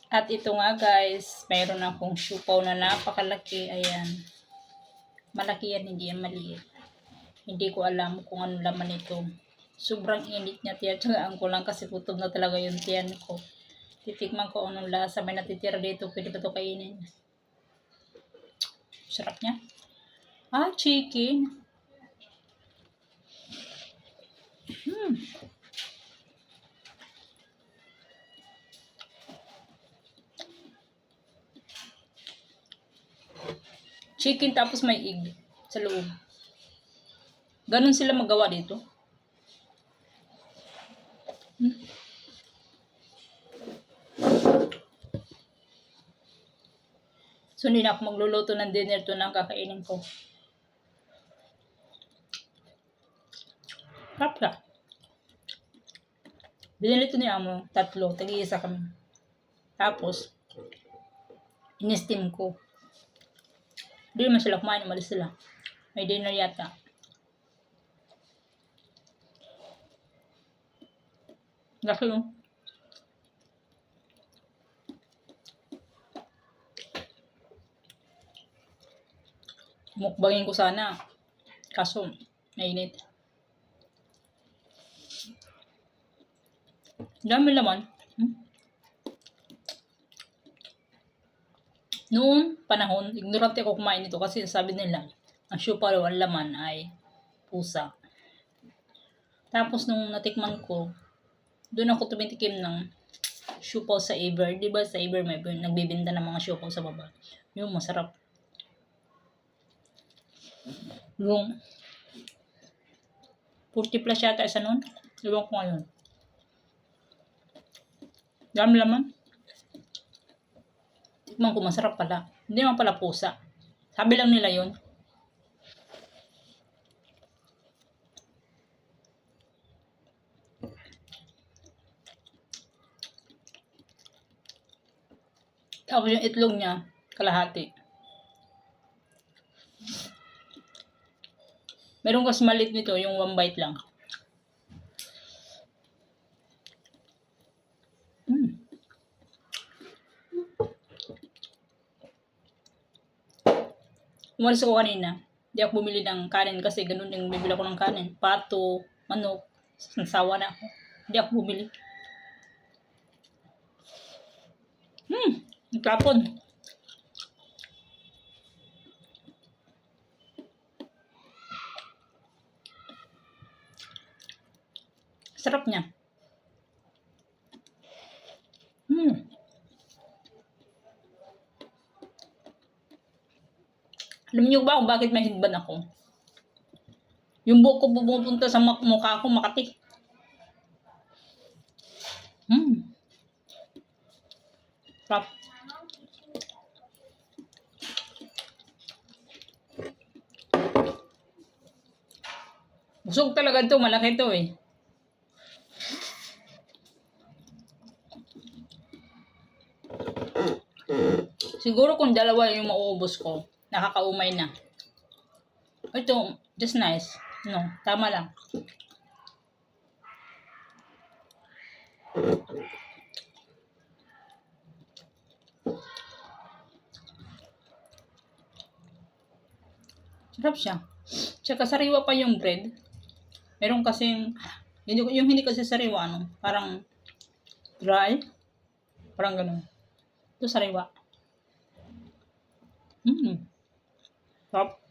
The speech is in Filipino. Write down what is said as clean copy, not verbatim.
At ito nga guys, mayroon akong siupaw na napakalaki. Ayan. Malaki yan, hindi yan maliit. Hindi ko alam kung ano laman ito. Sobrang init niya, tiyagaan ko lang kasi gutom na talaga yung tiyan ko. Titikman ko anong lasa. May natitira dito. Pwede ba ito kainin? Sarap niya. Ah, chicken. Chicken tapos may egg sa loob. Ganon sila magawa dito. So, hindi na ako magluluto ng dinner to na kakainin ko. Kapra. Binili ito ni Amo, 3. Tag-iisa kami. Tapos, in-steam ko. Hindi naman sila kumain, umalis sila. May dinner yata. Laki yun. Mukbangin ko sana. Kaso, mainit. Dami laman. Noong panahon, ignorante ako kumain nito kasi sabi nila, ang siupaw ang laman ay pusa. Tapos nung natikman ko, doon ako tumitikim ng siupaw sa Ever. Diba sa Ever may nagbibinda ng mga siupaw sa baba. Yung masarap. Yung 40 plus yata isa nun. Iwan ko ngayon. Dami laman. Tikman ko, masarap pala. Hindi naman pala pusa. Sabi lang nila yun. Tapos yung itlog niya, kalahati. Meron kasi maliit nito, yung 1 bite lang. Umalis ako kanina. Hindi ako bumili ng kanin kasi ganun yung bibili ako ng kanin. Pato, manok, nasawa na ako. Hindi ako bumili. Nagkapon. Sarap niya. Alam niyo ba kung bakit may hidban ako? Yung buhok ko pupunta sa mukha ko, makati. Sarap. Busog talaga ito, malaki ito eh. Siguro kung 2 yung mauubos ko, nakakaumay na. Ito, just nice. No, tama lang. Sarap siya. Tsaka sariwa pa yung bread. Meron kasing, yung hindi kasi sariwa, ano, parang dry. Parang ganun. Ito sariwa. Sarap.